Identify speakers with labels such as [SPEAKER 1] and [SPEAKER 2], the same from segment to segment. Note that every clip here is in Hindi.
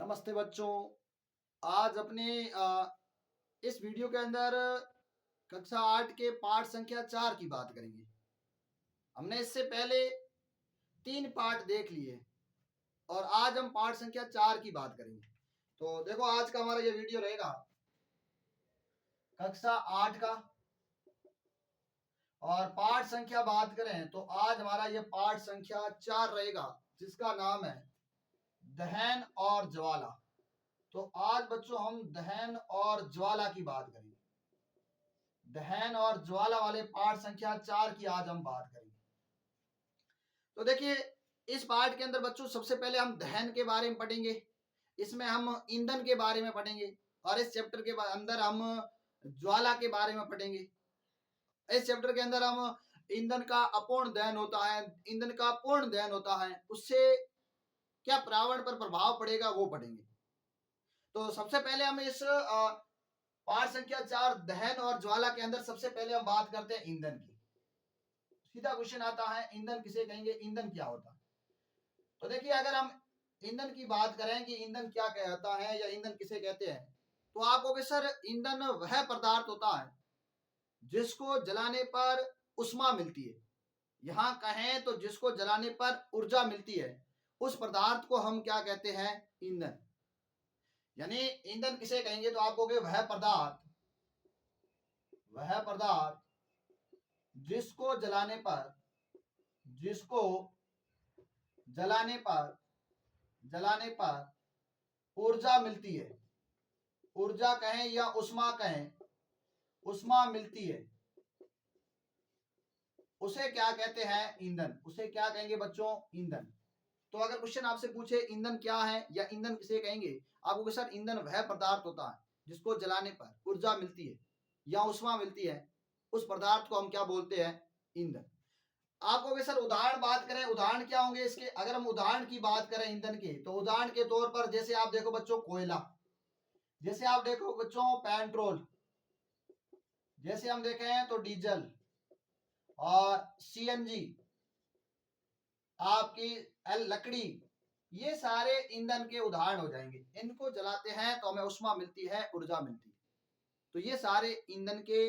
[SPEAKER 1] नमस्ते बच्चों। आज अपने इस वीडियो के अंदर कक्षा 8 के पाठ संख्या 4 की बात करेंगे। हमने इससे पहले 3 पाठ देख लिए और आज हम पाठ संख्या 4 की बात करेंगे। तो देखो, आज का हमारा ये वीडियो रहेगा कक्षा 8 का। और पाठ संख्या बात करें तो आज हमारा ये पाठ संख्या 4 रहेगा, जिसका नाम है दहन और ज्वाला। तो आज बच्चों हम दहन और ज्वाला की बात करेंगे। दहन और ज्वाला वाले पाठ संख्या 4 की आज हम बात करेंगे। तो देखिए, इस पाठ के अंदर बच्चों सबसे पहले हम दहन के बारे में पढ़ेंगे। इसमें हम ईंधन के बारे में पढ़ेंगे और इस चैप्टर के अंदर हम ज्वाला के बारे में पढ़ेंगे। इस चैप्टर के अंदर हम ईंधन का अपूर्ण दहन होता है, ईंधन का पूर्ण दहन होता है, उससे क्या पर्यावरण पर प्रभाव पड़ेगा वो पढ़ेंगे। तो सबसे पहले हम इस पाठ संख्या 4 दहन और ज्वाला के अंदर सबसे पहले हम बात करते हैं ईंधन की। सीधा क्वेश्चन आता है, ईंधन किसे कहेंगे, ईंधन क्या होता है। तो देखिए, अगर हम ईंधन की बात करें कि ईंधन क्या कहता है या ईंधन किसे कहते हैं, तो आप कहोगे सर ईंधन वह पदार्थ होता है जिसको जलाने पर उष्मा मिलती है। यहां कहें तो जिसको जलाने पर ऊर्जा मिलती है, उस पदार्थ को हम क्या कहते हैं, ईंधन। यानी ईंधन किसे कहेंगे तो आप कहोगे वह पदार्थ जिसको जलाने पर ऊर्जा मिलती है, ऊर्जा कहें या उष्मा कहें, उष्मा मिलती है, उसे क्या कहते हैं, ईंधन। उसे क्या कहेंगे बच्चों, ईंधन। तो अगर क्वेश्चन आपसे पूछे ईंधन क्या है या ईंधन किसे कहेंगे, आपको सर ईंधन वह पदार्थ होता है जिसको जलाने पर ऊर्जा मिलती है या उष्मा मिलती है, उस पदार्थ को हम क्या बोलते हैं, ईंधन। आप कहोगे सर उदाहरण बात करें, उदाहरण क्या होंगे इसके। अगर हम उदाहरण की बात करें ईंधन के, तो उदाहरण के तौर पर जैसे आप देखो बच्चों कोयला, जैसे आप देखो बच्चों पेट्रोल, जैसे हम देखें तो डीजल और सीएनजी, आपकी लकड़ी, ये सारे ईंधन के उदाहरण हो जाएंगे। इनको जलाते हैं तो हमें उष्मा मिलती है, ऊर्जा मिलती है। तो ये सारे ईंधन के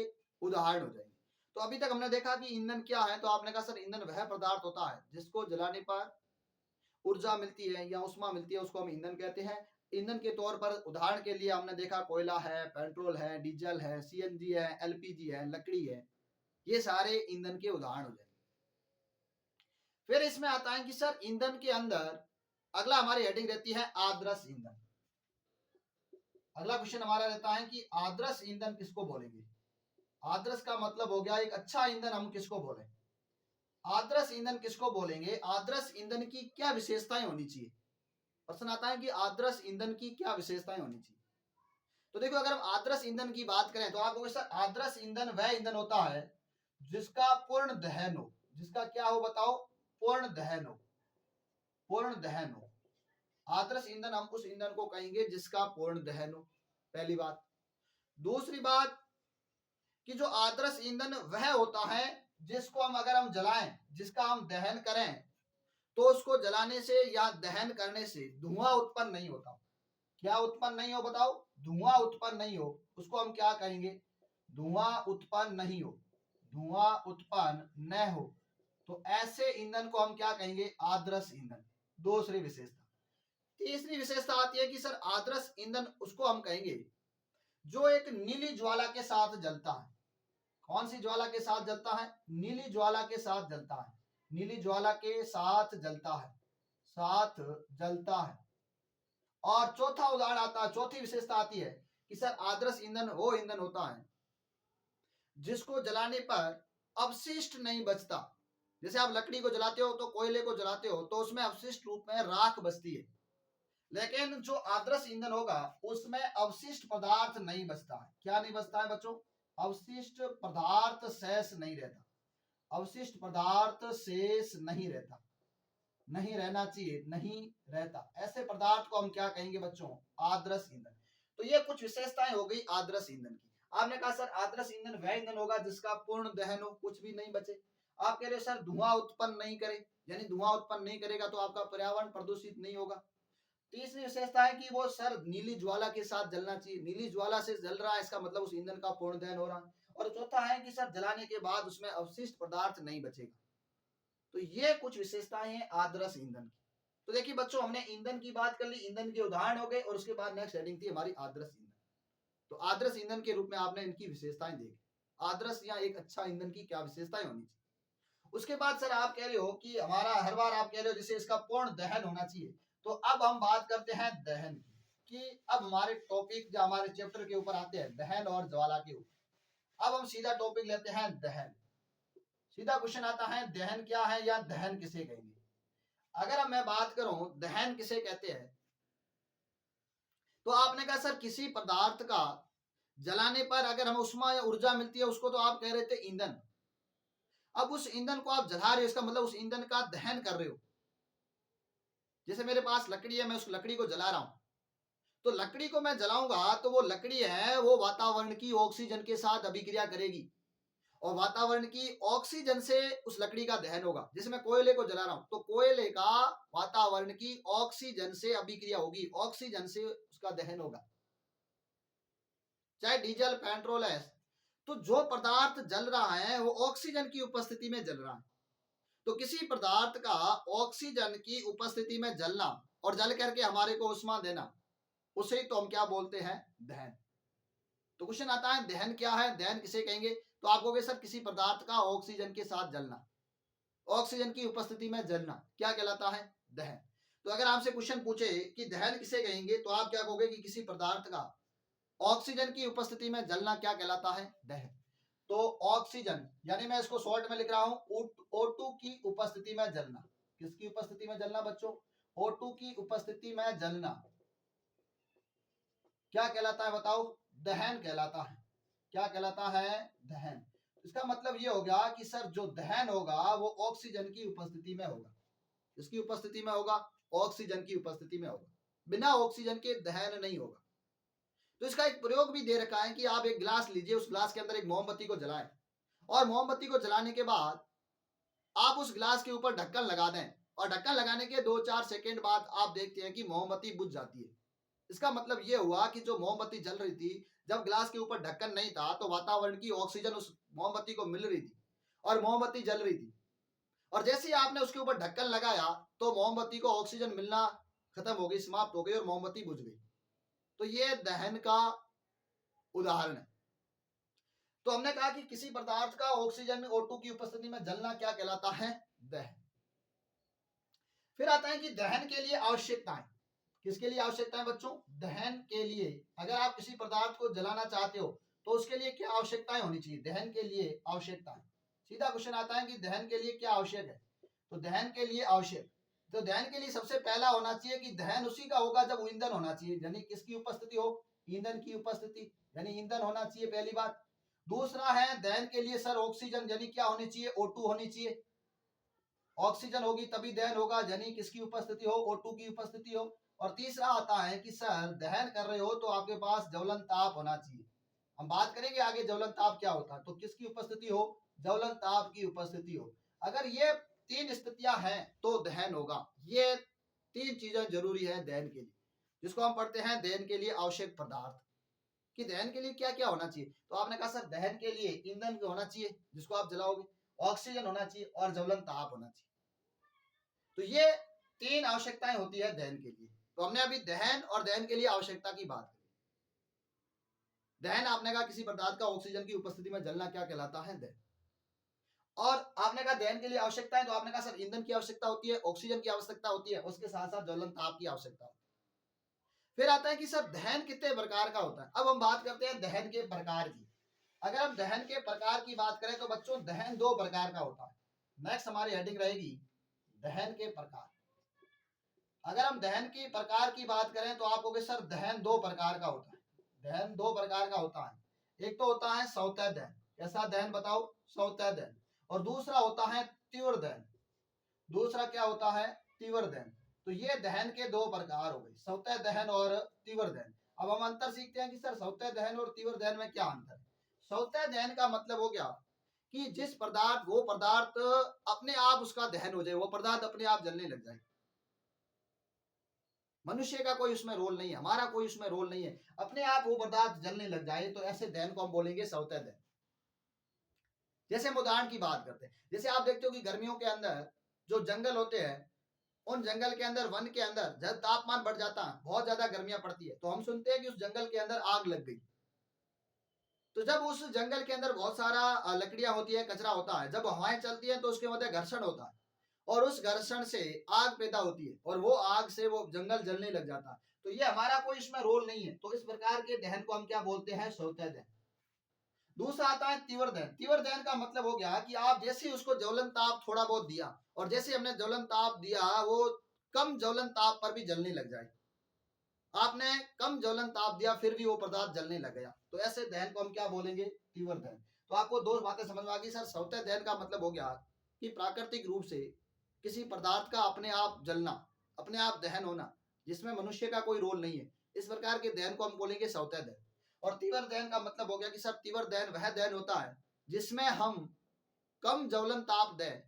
[SPEAKER 1] उदाहरण हो जाएंगे। तो अभी तक हमने देखा कि ईंधन क्या है। तो आपने कहा सर ईंधन वह पदार्थ होता है जिसको जलाने पर ऊर्जा मिलती है या उष्मा मिलती है, उसको हम ईंधन कहते हैं। ईंधन के तौर पर उदाहरण के लिए हमने देखा कोयला है, पेट्रोल है, डीजल है, सीएनजी है, एलपीजी है, लकड़ी है, ये सारे ईंधन के उदाहरण हो जाएंगे। फिर इसमें आता है कि सर ईंधन के अंदर अगला हमारी हेडिंग रहती है आदर्श ईंधन। अगला क्वेश्चन हमारा रहता है कि आदर्श ईंधन किसको बोलेंगे। आदर्श का मतलब हो गया एक अच्छा ईंधन, हम किसको बोले, आदर्श ईंधन किसको बोलेंगे। आदर्श ईंधन की क्या विशेषताएं होनी चाहिए। प्रश्न आता है कि आदर्श ईंधन की क्या विशेषताएं होनी चाहिए। तो देखो, अगर हम आदर्श ईंधन की बात करें तो आप कहोगे सर आदर्श ईंधन वह ईंधन होता है जिसका पूर्ण दहन हो। जिसका क्या हो बताओ, पूर्ण दहन हो, पूर्ण दहन हो। आदर्श ईंधन हम उस ईंधन को कहेंगे जिसका पूर्ण दहन हो, पहली बात। दूसरी बात कि जो आदर्श ईंधन वह होता है जिसको हम अगर हम जलाएं, जिसका हम दहन करें, तो उसको जलाने से या दहन करने से धुआं उत्पन्न नहीं होता। क्या उत्पन्न नहीं हो बताओ, धुआं उत्पन्न नहीं हो, उसको हम क्या कहेंगे, धुआं उत्पन्न नहीं हो, धुआं उत्पन्न न हो। तो ऐसे ईंधन को हम क्या कहेंगे, आदर्श ईंधन। दूसरी विशेषता। तीसरी विशेषता आती है कि सर आदर्श ईंधन उसको हम कहेंगे जो एक नीली ज्वाला के साथ जलता है। कौन सी ज्वाला के साथ जलता है, नीली ज्वाला के साथ जलता है, नीली ज्वाला के साथ जलता है, साथ जलता है। और चौथा उदाहरण आता है, चौथी विशेषता आती है कि सर आदर्श ईंधन वो ईंधन होता है जिसको जलाने पर अवशिष्ट नहीं बचता। जैसे आप लकड़ी को जलाते हो, तो कोयले को जलाते हो, तो उसमें अवशिष्ट रूप में राख बचती है। लेकिन जो आदर्श ईंधन होगा उसमें अवशिष्ट पदार्थ नहीं बचता है। क्या नहीं बचता है बच्चों, अवशिष्ट पदार्थ शेष नहीं रहता, अवशिष्ट पदार्थ शेष नहीं रहता, नहीं रहना चाहिए, नहीं रहता। ऐसे पदार्थ को हम क्या कहेंगे बच्चों, आदर्श ईंधन। तो ये कुछ विशेषताएं हो गई आदर्श ईंधन की। आपने कहा सर आदर्श ईंधन वह ईंधन होगा जिसका पूर्ण दहन हो, कुछ भी नहीं बचे। आप कह रहे हो सर धुआं उत्पन्न नहीं करे, यानी धुआं उत्पन्न नहीं करेगा तो आपका पर्यावरण प्रदूषित नहीं होगा। तीसरी विशेषता है कि वो सर नीली ज्वाला के साथ जलना चाहिए, नीली ज्वाला से जल रहा है इसका मतलब उस ईंधन का पूर्ण दहन हो रहा है। और चौथा है कि सर जलाने के बाद उसमें अवशिष्ट पदार्थ नहीं बचेगा। तो ये कुछ विशेषताएं हैं आदर्श ईंधन की। तो देखिए बच्चों, हमने ईंधन की बात कर ली, ईंधन के उदाहरण हो गए, और उसके बाद नेक्स्ट हेडिंग थी हमारी आदर्श ईंधन। तो आदर्श ईंधन के रूप में आपने इनकी विशेषताएं देखी, आदर्श या एक अच्छा ईंधन की क्या विशेषताएं होनी चाहिए। उसके बाद सर आप कह रहे हो कि हमारा हर बार आप कह रहे हो जैसे इसका पूर्ण दहन होना चाहिए। तो अब हम बात करते हैं दहन की, कि अब हमारे टॉपिक जो हमारे चैप्टर के ऊपर आते हैं दहन और ज्वाला के ऊपर। अब हम सीधा टॉपिक लेते हैं दहन। सीधा क्वेश्चन आता है दहन क्या है या दहन किसे कहेंगे। अगर मैं बात करूं दहन किसे कहते हैं, तो आपने कहा सर किसी पदार्थ का जलाने पर अगर हमें उष्मा या ऊर्जा मिलती है उसको तो आप कह रहे थे ईंधन। अब उस ईंधन को आप जला रहे हो, इसका मतलब उस ईंधन का दहन कर रहे हो। जैसे मेरे पास लकड़ी है, मैं उस लकड़ी को जला रहा हूं, तो लकड़ी को मैं जलाऊंगा तो वो लकड़ी है वो वातावरण की ऑक्सीजन के साथ अभिक्रिया करेगी, और वातावरण की ऑक्सीजन से उस लकड़ी का दहन होगा। जैसे मैं कोयले को जला रहा हूं, तो कोयले का वातावरण की ऑक्सीजन से अभिक्रिया होगी, ऑक्सीजन से उसका दहन होगा। चाहे डीजल पेट्रोल है, तो जो पदार्थ जल रहा है वो ऑक्सीजन की उपस्थिति में जल रहा है। तो किसी पदार्थ का ऑक्सीजन की उपस्थिति में जलना और जल करके हमारे को उष्मा देना, उसे ही तो हम क्या बोलते हैं, दहन। तो क्वेश्चन आता है दहन क्या है, दहन किसे कहेंगे। तो आप कहोगे सर किसी पदार्थ का ऑक्सीजन के साथ जलना, ऑक्सीजन की उपस्थिति में जलना क्या कहलाता है, दहन। तो अगर आपसे क्वेश्चन पूछे कि दहन किसे कहेंगे, तो आप क्या कहोगे कि किसी पदार्थ का ऑक्सीजन की उपस्थिति में जलना क्या कहलाता है, दहन। तो ऑक्सीजन यानी मैं इसको शॉर्ट में लिख रहा हूं O2 की उपस्थिति में जलना। किसकी उपस्थिति में जलना बच्चों, O2 की उपस्थिति में जलना क्या कहलाता है बताओ, दहन कहलाता है। क्या कहलाता है, दहन। इसका मतलब ये हो गया कि सर जो दहन होगा वो ऑक्सीजन की उपस्थिति में होगा। किसकी उपस्थिति में होगा, ऑक्सीजन की उपस्थिति में होगा। बिना ऑक्सीजन के दहन नहीं होगा। तो इसका एक प्रयोग भी दे रखा है कि आप एक गिलास लीजिए, उस गिलास के अंदर एक मोमबत्ती को जलाएं, और मोमबत्ती को जलाने के बाद आप उस गिलास के ऊपर ढक्कन लगा दें, और ढक्कन लगाने के 2-4 सेकंड बाद आप देखते हैं कि मोमबत्ती बुझ जाती है। इसका मतलब यह हुआ कि जो मोमबत्ती जल रही थी, जब गिलास के ऊपर ढक्कन नहीं था तो वातावरण की ऑक्सीजन उस मोमबत्ती को मिल रही थी और मोमबत्ती जल रही थी। और जैसे ही आपने उसके ऊपर ढक्कन लगाया तो मोमबत्ती को ऑक्सीजन मिलना खत्म हो गई, समाप्त हो गई, और मोमबत्ती बुझ गई। तो ये दहन का उदाहरण है। तो हमने कहा कि किसी पदार्थ का ऑक्सीजन में O2 की उपस्थिति में जलना क्या कहलाता है, दहन। फिर आता है कि दहन के लिए आवश्यकताएं। किसके लिए आवश्यकताएं बच्चों, दहन के लिए। अगर आप किसी पदार्थ को जलाना चाहते हो तो उसके लिए क्या आवश्यकताएं होनी चाहिए, दहन के लिए आवश्यकताएं। सीधा क्वेश्चन आता है कि दहन के लिए क्या आवश्यक है। तो दहन के लिए आवश्यक, तो दहन के लिए सबसे पहला होना चाहिए कि दहन उसी का होगा जब ईंधन होना चाहिए, यानी किसकी उपस्थिति हो, ईंधन की उपस्थिति, यानी ईंधन होना चाहिए, पहली बात। दूसरा है दहन के लिए सर ऑक्सीजन, यानी क्या होनी चाहिए, O2 होनी चाहिए। ऑक्सीजन होगी तभी दहन होगा, यानी किसकी उपस्थिति हो, O2 की उपस्थिति हो। और तीसरा आता है कि सर दहन कर रहे हो तो आपके पास ज्वलन ताप होना चाहिए। हम बात करेंगे आगे ज्वलन ताप क्या होता है। तो किसकी उपस्थिति हो, ज्वलन ताप की उपस्थिति हो। अगर ये 3 स्थितियां हैं तो दहन होगा। ये 3 चीजें जरूरी है दहन के लिए, जिसको हम पढ़ते हैं दहन के लिए आवश्यक पदार्थ, कि दहन के लिए क्या क्या होना चाहिए। तो आपने कहा सर दहन के लिए ईंधन होना चाहिए जिसको आप जलाओगे, ऑक्सीजन होना चाहिए, और ज्वलन ताप होना चाहिए। तो ये 3 आवश्यकताएं होती है दहन के लिए। तो हमने अभी दहन और दहन के लिए आवश्यकता की बात करी। दहन आपने कहा किसी पदार्थ का ऑक्सीजन की उपस्थिति में जलना क्या कहलाता है, दहन। और आपने कहा दहन के लिए आवश्यकता है, तो आपने कहा सर ईंधन की आवश्यकता होती है, ऑक्सीजन की आवश्यकता होती है, उसके साथ साथ ज्वलन ताप की आवश्यकता होती है। फिर आता है कि सर दहन कितने प्रकार का होता है। अब हम बात करते हैं दहन के प्रकार की। अगर हम दहन के प्रकार की बात करें तो बच्चों दहन 2 प्रकार का होता है। नेक्स्ट हमारी हेडिंग रहेगी दहन के प्रकार। अगर हम दहन की प्रकार की बात करें तो आप कहोगे सर दहन 2 प्रकार का होता है। दहन 2 प्रकार का होता है। एक तो होता है सौतेय दहन। कैसा दहन बताओ, सौतेय दहन। और दूसरा होता है तीव्र दहन। दूसरा क्या होता है, तीव्र दहन। तो ये दहन के 2 प्रकार हो गए, सौतेय दहन और तीव्र दहन। अब हम अंतर सीखते हैं कि सर सौतेय दहन और तीव्र दहन में क्या अंतर है। सौतेय दहन का मतलब हो गया कि जिस पदार्थ, वो पदार्थ अपने आप उसका दहन हो जाए, वो पदार्थ अपने आप जलने लग जाए। मनुष्य का कोई उसमें रोल नहीं है, हमारा कोई उसमें रोल नहीं है, अपने आप वो पदार्थ जलने लग जाए, तो ऐसे दहन को हम बोलेंगे स्वतः दहन। जैसे हम उदाहरण की बात करते हैं, जैसे आप देखते हो कि गर्मियों के अंदर जो जंगल होते हैं, उन जंगल के अंदर, वन के अंदर जब तापमान बढ़ जाता है, बहुत ज्यादा गर्मियां पड़ती है, तो हम सुनते हैं कि उस जंगल के अंदर आग लग गई। तो जब उस जंगल के अंदर बहुत सारा लकड़ियां होती है, कचरा होता है, जब हवाएं चलती है तो उसके मध्य घर्षण होता है, और उस घर्षण से आग पैदा होती है, और वो आग से वो जंगल जलने लग जाता है। तो ये हमारा कोई इसमें रोल नहीं है, तो इस प्रकार के दहन को हम क्या बोलते हैं? स्वतः दहन। दूसरा आता है तीव्र दहन। तीव्र दहन का मतलब हो गया कि आप जैसे ही उसको ज्वलन ताप थोड़ा बहुत दिया, और जैसे हमने ज्वलन ताप दिया, वो कम ज्वलन ताप पर भी जलने लग जाए। आपने कम ज्वलन ताप दिया, फिर भी वो पदार्थ जलने लग गया, तो ऐसे दहन को हम क्या बोलेंगे? तीव्र दहन। तो आपको दो बातें समझ में आ गई सर। स्वतः दहन का मतलब हो गया कि प्राकृतिक रूप से किसी पदार्थ का अपने आप जलना, अपने आप दहन होना, जिसमें मनुष्य का कोई रोल नहीं है, इस प्रकार के दहन को हम बोलेंगे स्वतः दहन। और तीव्र दहन का मतलब हो गया कि सर तीव्र दहन वह दहन होता है जिसमें हम कम ज्वलन ताप दें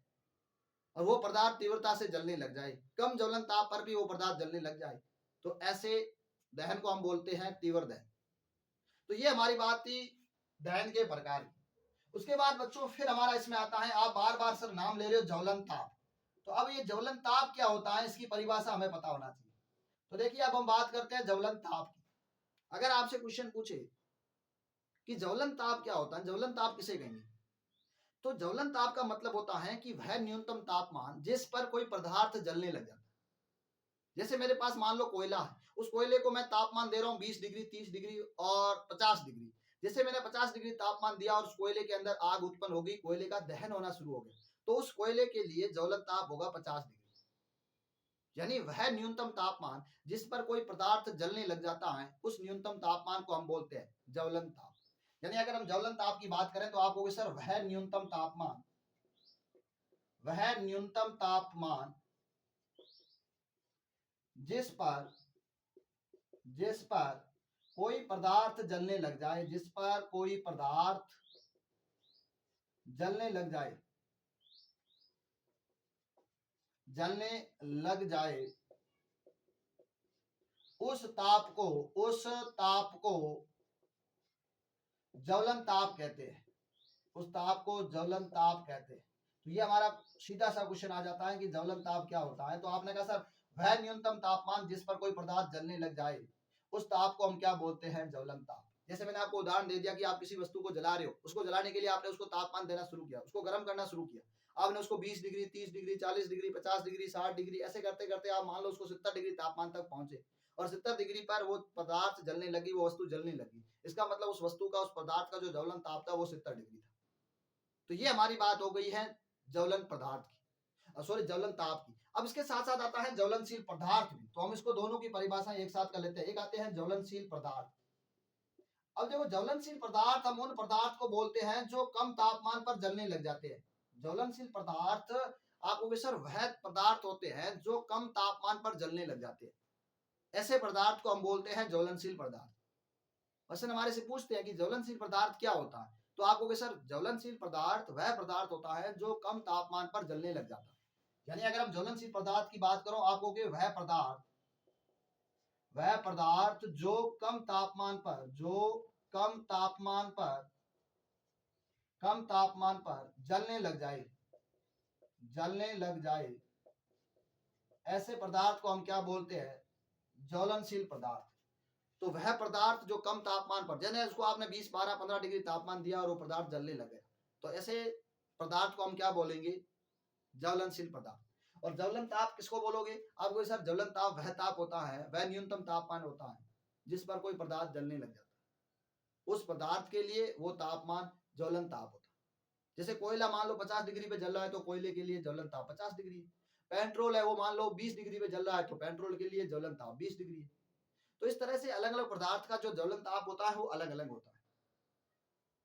[SPEAKER 1] और वो पदार्थ तीव्रता से जलने लग जाए, कम ज्वलन ताप पर भी वो पदार्थ जलने लग जाए, तो ऐसे दहन को हम बोलते हैं तीव्र दहन। तो ये हमारी बात थी दहन के प्रकार। उसके बाद बच्चों फिर हमारा इसमें आता है, आप बार बार सर नाम ले रहे हो ज्वलन ताप, तो अब ये ज्वलन ताप क्या होता है, इसकी परिभाषा हमें पता होना चाहिए। तो देखिए अब हम बात करते हैं ज्वलन ताप की। अगर आपसे क्वेश्चन पूछे कि ज्वलन ताप क्या होता है, ज्वलन ताप किसे कहेंगे, तो ज्वलन ताप का मतलब होता है कि वह न्यूनतम तापमान जिस पर कोई पदार्थ जलने लग जाता है। जैसे मेरे पास मान लो कोयला है, उस कोयले को मैं तापमान दे रहा हूँ 20 डिग्री, 30 डिग्री और 50 डिग्री। जैसे मैंने 50 डिग्री तापमान दिया और उस कोयले के अंदर आग उत्पन्न हो गई, कोयले का दहन होना शुरू हो गया, तो उस कोयले के लिए ज्वलन ताप होगा 50 डिग्री। यानी वह न्यूनतम तापमान जिस पर कोई पदार्थ जलने लग जाता है, उस न्यूनतम तापमान को हम बोलते हैं ज्वलन ताप। यानी अगर हम ज्वलन ताप की बात करें तो आप कहोगे सर वह न्यूनतम तापमान, वह न्यूनतम तापमान जिस पर कोई पदार्थ जलने लग जाए, जिस पर कोई पदार्थ जलने लग जाए, जलने लग जाए, उस ताप को ज्वलन ताप कहते हैं, उस ताप को ज्वलन ताप कहते हैं। तो ये हमारा सीधा सा क्वेश्चन आ जाता है कि ज्वलन ताप क्या होता है। तो आपने कहा सर वह न्यूनतम तापमान जिस पर कोई पदार्थ जलने लग जाए, उस ताप को हम क्या बोलते हैं? ज्वलन ताप। जैसे मैंने आपको उदाहरण दे दिया कि आप किसी वस्तु को जला रहे हो, उसको जलाने के लिए आपने उसको तापमान देना शुरू किया, उसको गर्म करना शुरू किया, आपने उसको 20 degree, 30 degree, 40 degree, 50 degree, 60 degree, ऐसे करते करते आप मान लो उसको 70 डिग्री तापमान तक पहुंचे, और 70 डिग्री पर वो पदार्थ जलने लगी, वो वस्तु जलने लगी। इसका मतलब उस वस्तु का, उस पदार्थ का जो ज्वलन ताप था वो 70 डिग्री था। तो ये हमारी बात हो गई है ज्वलन पदार्थ की, सॉरी ज्वलन ताप की। अब इसके साथ साथ आता है ज्वलनशील पदार्थ भी, तो हम इसको दोनों की परिभाषा एक साथ कर लेते हैं। एक आते हैं ज्वलनशील पदार्थ। अब देखो ज्वलनशील पदार्थ हम उन पदार्थ को बोलते हैं जो कम तापमान पर जलने लग जाते हैं। ज्वलनशील पदार्थ आपको सर वह पदार्थ होते हैं जो कम तापमान पर जलने लग जाते हैं, ऐसे पदार्थ को हम बोलते हैं ज्वलनशील पदार्थ। क्वेश्चन हमारे से पूछते हैं कि ज्वलनशील पदार्थ क्या होता है, तो आप कहोगे सर ज्वलनशील पदार्थ वह पदार्थ होता है जो कम तापमान पर जलने लग जाता है। यानी अगर हम ज्वलनशील पदार्थ की बात करो, आप कहोगे वह पदार्थ जो कम तापमान पर, कम तापमान पर जलने लग जाए, ऐसे पदार्थ को हम क्या बोलते हैं? ज्वलनशील पदार्थ। तो वह पदार्थ जो कम तापमान पर, जैसे उसको आपने 20, 12, 15 डिग्री तापमान दिया और वो पदार्थ जलने लगे, तो ऐसे पदार्थ को हम क्या बोलेंगे? ज्वलनशील पदार्थ। और ज्वलन ताप किसको बोलोगे? आपको सर ज्वलन ताप वह ताप होता है, वह न्यूनतम तापमान होता है जिस पर कोई पदार्थ जलने लग जाता है, उस पदार्थ के लिए वो तापमान ज्वलन ताप होता है। जैसे कोयला मान लो 50 डिग्री पे जल रहा है, तो कोयले के लिए ज्वलन ताप 50 डिग्री है। पेट्रोल है वो मान लो 20 डिग्री पे जल रहा है, तो पेट्रोल के लिए ज्वलन ताप 20 डिग्री है। तो इस तरह से अलग अलग पदार्थ का जो ज्वलन ताप होता है वो अलग अलग होता है।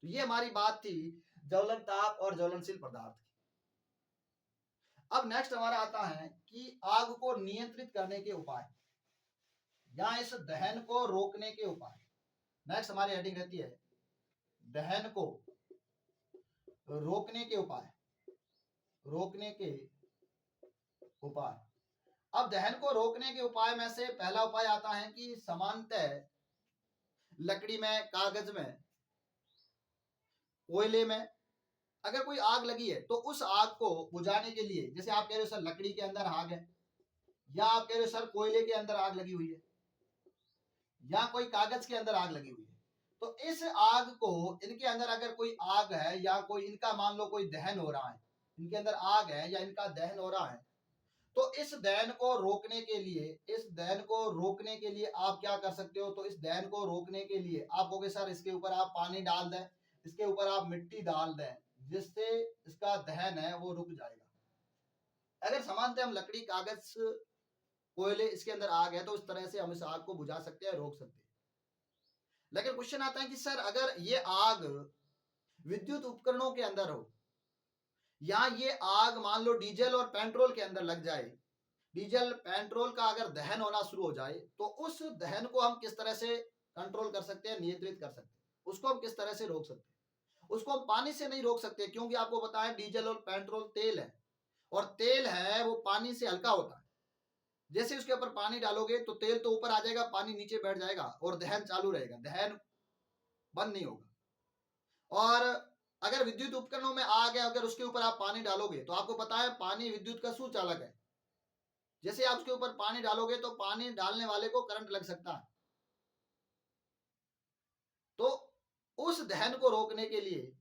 [SPEAKER 1] तो ये हमारी बात थी ज्वलन ताप और ज्वलनशील पदार्थ की। अब नेक्स्ट हमारा आता है कि आग को नियंत्रित करने के उपाय या इस दहन को रोकने के उपाय। नेक्स्ट हमारी हेडिंग रहती है दहन को रोकने के उपाय, रोकने के उपाय। अब दहन को रोकने के उपाय में से पहला उपाय आता है कि सामान्यतः लकड़ी में, कागज में, कोयले में अगर कोई आग लगी है तो उस आग को बुझाने के लिए, जैसे आप कह रहे हो सर लकड़ी के अंदर आग है, या आप कह रहे हो सर कोयले के अंदर आग लगी हुई है, या कोई कागज के अंदर आग लगी हुई है, तो इस आग को, इनके अंदर अगर कोई आग है या कोई इनका मान लो कोई दहन हो रहा है, इनके अंदर आग है या इनका दहन हो रहा है, तो इस दहन को रोकने के लिए, इस दहन को रोकने के लिए आप क्या कर सकते हो? तो इस दहन को रोकने के लिए आप कहोगे सर इसके ऊपर आप पानी डाल दें, इसके ऊपर आप मिट्टी डाल दें, जिससे इसका दहन है वो रुक जाएगा। अगर सामान्यतः हम लकड़ी, कागज, कोयले इसके अंदर आग है तो इस तरह से हम इस आग को बुझा सकते हैं, रोक सकते हैं। लेकिन क्वेश्चन आता है कि सर अगर ये आग विद्युत उपकरणों के अंदर हो, या ये आग मान लो डीजल और पेट्रोल के अंदर लग जाए, डीजल पेट्रोल का अगर दहन होना शुरू हो जाए, तो उस दहन को हम किस तरह से कंट्रोल कर सकते हैं, नियंत्रित कर सकते हैं, उसको हम किस तरह से रोक सकते हैं? उसको हम पानी से नहीं रोक सकते, क्योंकि आपको बताया डीजल और पेट्रोल तेल है, और तेल है वो पानी से हल्का होता है। जैसे उसके ऊपर पानी डालोगे तो तेल तो ऊपर आ जाएगा, पानी नीचे बैठ जाएगा और दहन चालू रहेगा, दहन बंद नहीं होगा। और अगर विद्युत उपकरणों में आग है, अगर उसके ऊपर आप पानी डालोगे तो आपको पता है पानी विद्युत का सुचालक है, जैसे आप उसके ऊपर पानी डालोगे तो पानी डालने वाले को करंट लग सकता है। तो उस दहन को रोकने के लिए,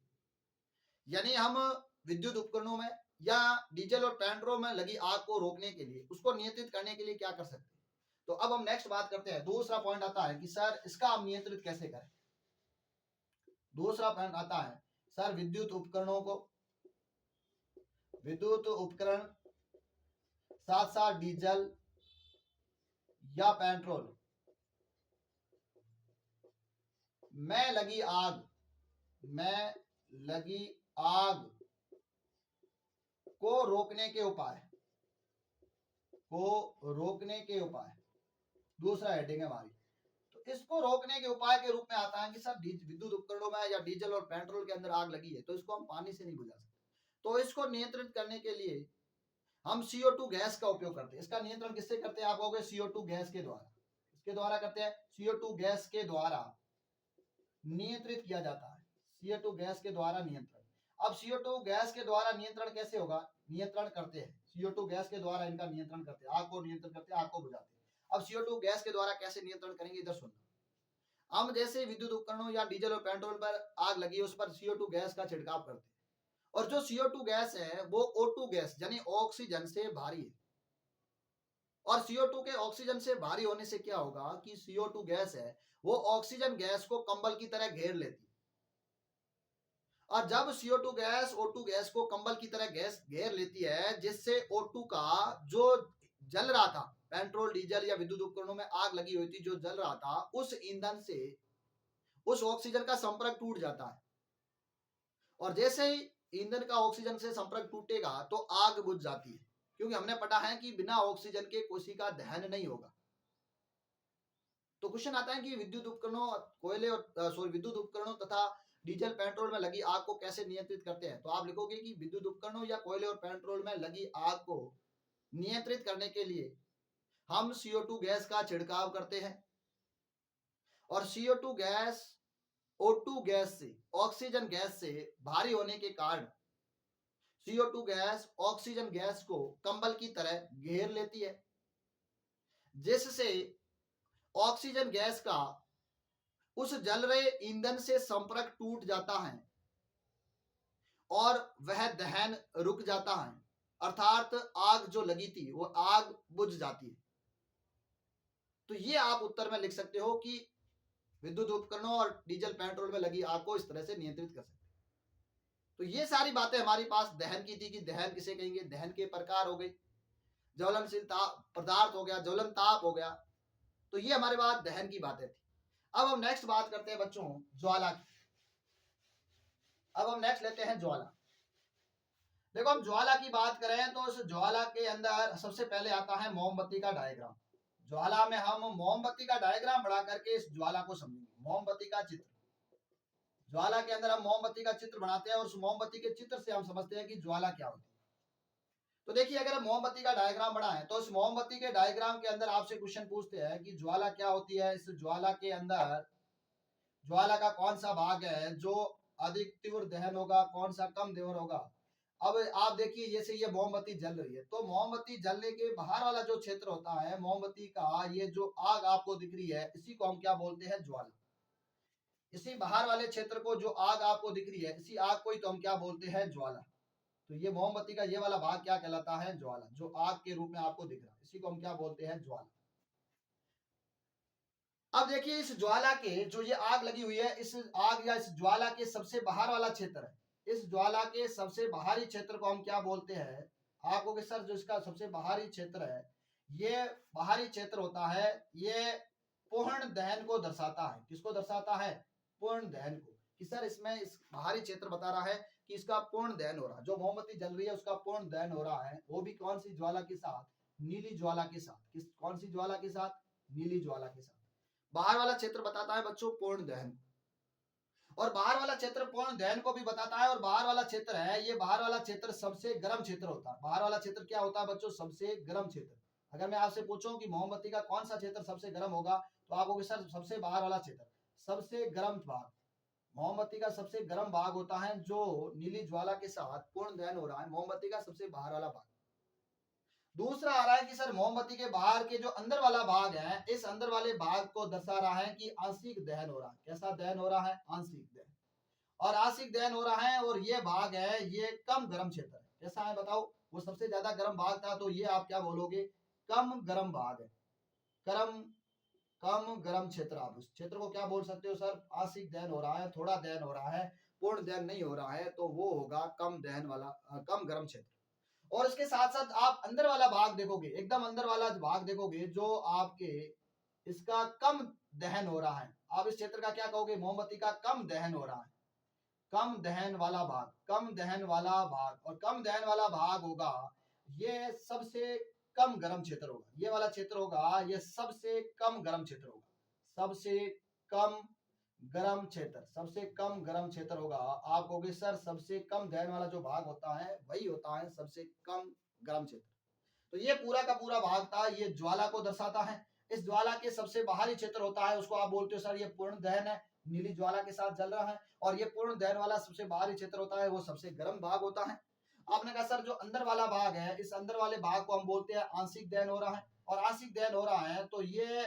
[SPEAKER 1] यानी हम विद्युत उपकरणों में या डीजल और पेट्रोल में लगी आग को रोकने के लिए, उसको नियंत्रित करने के लिए क्या कर सकते हैं? तो अब हम नेक्स्ट बात करते हैं। दूसरा पॉइंट आता है कि सर इसका हम नियंत्रित कैसे करें। दूसरा पॉइंट आता है सर विद्युत उपकरणों को, विद्युत उपकरण साथ साथ डीजल या पेट्रोल में लगी आग, में लगी आग को रोकने के उपाय, को रोकने के उपाय, दूसरा हेडिंग है हमारी। तो इसको रोकने के उपाय के रूप में आता है कि सर विद्युत उपकरणों में या डीजल और पेट्रोल के अंदर आग लगी है तो इसको हम पानी से नहीं बुझा सकते, तो इसको नियंत्रित करने के लिए हम CO2 गैस का उपयोग करते हैं। इसका नियंत्रण किससे करते हैं? आप कहोगे CO2 गैस के द्वारा। इसके द्वारा करते हैं, CO2 गैस के द्वारा नियंत्रित किया जाता है, CO2 गैस के द्वारा नियंत्रण। अब CO2 गैस के द्वारा नियंत्रण कैसे होगा? नियंत्रण करते हैं CO2 गैस के द्वारा, इनका नियंत्रण करते हैं, आग को नियंत्रण करते हैं, आग को बुझाते हैं। अब CO2 गैस के द्वारा कैसे नियंत्रण करेंगे, इधर सुनना। हम जैसे विद्युत उपकरणों या डीजल और पेट्रोल पर आग लगी, उस पर CO2 गैस का छिड़काव करते हैं, और जो CO2 गैस है वो O2 गैस यानी ऑक्सीजन से भारी है, और CO2 के ऑक्सीजन से भारी होने से क्या होगा कि CO2 गैस है वो ऑक्सीजन गैस को कंबल की तरह घेर लेती है, और जब CO2 गैस O2 गैस को कंबल की तरह गैस घेर लेती है, जिससे O2 का जो जल रहा था, पेट्रोल, डीजल या विद्युत उपकरणों में आग लगी हुई थी, जो जल रहा था, उस ईंधन से उस ऑक्सीजन का संपर्क टूट जाता है, और जैसे ही ईंधन का ऑक्सीजन से संपर्क टूटेगा तो आग बुझ जाती है, क्योंकि हमने पढ़ा है कि बिना ऑक्सीजन के कोशिका दहन नहीं होगा। तो क्वेश्चन आता है कि विद्युत उपकरणों, कोयले और विद्युत उपकरणों तथा डीजल पेट्रोल में लगी आग को कैसे नियंत्रित करते हैं? तो आप लिखोगे कि विद्युत उपकरणों या कोयले और पेट्रोल में लगी आग को नियंत्रित करने के लिए हम CO2 गैस का छिड़काव करते हैं, और CO2 गैस O2 गैस से, ऑक्सीजन गैस से भारी होने के कारण CO2 गैस ऑक्सीजन गैस को कंबल की तरह घेर लेती है, जिससे ऑक्सीजन गैस का उस जल रहे ईंधन से संपर्क टूट जाता है और वह दहन रुक जाता है, अर्थात आग जो लगी थी वो आग बुझ जाती है। तो ये आप उत्तर में लिख सकते हो कि विद्युत उपकरणों और डीजल पेट्रोल में लगी आग को इस तरह से नियंत्रित कर सकते हैं। तो ये सारी बातें हमारे पास दहन की थी कि दहन किसे कहेंगे, दहन के प्रकार हो गए, ज्वलनशील पदार्थ हो गया, ज्वलन ताप हो गया। तो ये हमारे पास दहन की बातें थी। अब हम नेक्स्ट बात करते हैं बच्चों ज्वाला की। अब हम नेक्स्ट लेते हैं ज्वाला। देखो हम ज्वाला की बात करें तो इस ज्वाला के अंदर सबसे पहले आता है मोमबत्ती का डायग्राम। ज्वाला में हम मोमबत्ती का डायग्राम बना करके इस ज्वाला को समझेंगे। मोमबत्ती का चित्र, ज्वाला के अंदर हम मोमबत्ती का चित्र बनाते हैं और उस मोमबत्ती के चित्र से हम समझते हैं कि ज्वाला क्या होती है। तो देखिए अगर मोमबत्ती का डायग्राम बना है तो इस मोमबत्ती के डायग्राम के अंदर आपसे क्वेश्चन पूछते हैं कि ज्वाला क्या होती है। इस ज्वाला के अंदर ज्वाला का कौन सा भाग है जो अधिक तीव्र दहन होगा, कौन सा कम तीव्र होगा। अब आप देखिए जैसे ये मोमबत्ती जल रही है तो मोमबत्ती जलने के बाहर वाला जो क्षेत्र होता है मोमबत्ती का, ये जो आग आपको दिख रही है इसी को हम क्या बोलते हैं, ज्वाला। इसी बाहर वाले क्षेत्र को जो आग आपको दिख रही है इसी आग को ही तो हम क्या बोलते हैं, ज्वाला। तो ये मोमबत्ती का ये वाला भाग क्या कहलाता है, ज्वाला, जो आग के रूप में आपको दिख रहा है इसी को हम क्या बोलते हैं, ज्वाला। अब देखिए इस ज्वाला के जो ये आग लगी हुई है, इस आग या इस ज्वाला के सबसे बाहर वाला क्षेत्र है, इस ज्वाला के सबसे बाहरी क्षेत्र को हम क्या बोलते हैं, आपको कि सर जो इसका सबसे बाहरी क्षेत्र है, ये बाहरी क्षेत्र होता है, ये पूर्ण दहन को दर्शाता है। किसको दर्शाता है, पूर्ण दहन को। कि सर इसमें इस बाहरी क्षेत्र बता रहा है कि इसका पूर्ण दहन हो रहा है, जो मोमबत्ती जल रही है उसका पूर्ण दहन हो रहा है, वो भी कौन सी ज्वाला के साथ, नीली ज्वाला के साथ। किस कौन सी ज्वाला के साथ, नीली ज्वाला के साथ। बाहर वाला क्षेत्र बताता है बच्चों पूर्ण दहन, और बाहर वाला क्षेत्र पूर्ण दहन को भी बताता है। और बाहर वाला क्षेत्र है, ये बाहर वाला क्षेत्र सबसे गर्म क्षेत्र होता है। बाहर वाला क्षेत्र क्या होता है बच्चों, सबसे गर्म क्षेत्र। अगर मैं आपसे पूछूं कि मोमबत्ती का कौन सा क्षेत्र सबसे गर्म होगा तो आप कहोगे सर सबसे बाहर वाला क्षेत्र, सबसे गर्म भाग। मोमबत्ती का सबसे गर्म भाग होता है जो नीली ज्वाला के साथ पूर्ण दहन हो रहा है, मोमबत्ती का सबसे बाहर वाला भाग। दूसरा आ रहा है कि सर मोमबत्ती के बाहर के जो अंदर वाला भाग है, इस अंदर वाले भाग को दर्शा रहा है कि आंशिक दहन हो रहा है। कैसा दहन हो रहा है, आंशिक दहन। और आंशिक दहन हो रहा है और ये भाग है, ये कम गर्म क्षेत्र है। कैसा है बताओ, वो सबसे ज्यादा गर्म भाग था तो ये आप क्या बोलोगे, कम गर्म भाग है। कम कम गर्म क्षेत्र, आप उस क्षेत्र को क्या बोल सकते हो, सर आंशिक दहन हो रहा है, थोड़ा दहन हो रहा है, पूर्ण दहन नहीं हो रहा है, तो वो होगा कम दहन वाला, कम गर्म क्षेत्र। और इसके साथ साथ आप अंदर वाला भाग देखोगे, एकदम अंदर वाला भाग देखोगे जो आपके इसका कम दहन हो रहा है। आप इस क्षेत्र का क्या कहोगे, मोमबत्ती का कम दहन हो रहा है, कम दहन वाला भाग, कम दहन वाला भाग। और कम दहन वाला भाग होगा ये सबसे कम गर्म क्षेत्र होगा, ये वाला क्षेत्र होगा ये सबसे कम गर्म क्षेत्र होगा, सबसे कम गर्म क्षेत्र, सबसे कम गर्म क्षेत्र होगा। आप कहोगे सर सबसे कम दहन वाला जो भाग होता है वही होता है सबसे कम गर्म क्षेत्र। तो ये पूरा का पूरा भाग था, ये ज्वाला को दर्शाता है। इस ज्वाला के सबसे बाहरी क्षेत्र होता है उसको आप बोलते हो सर ये पूर्ण दहन है, नीली ज्वाला के साथ जल रहा है। और ये पूर्ण दहन वाला सबसे बाहरी क्षेत्र होता है वो सबसे गर्म भाग होता है। आपने कहा सर जो अंदर वाला भाग है, इस अंदर वाले भाग को हम बोलते हैं आंशिक दहन हो रहा है, और आंशिक दहन हो रहा है तो ये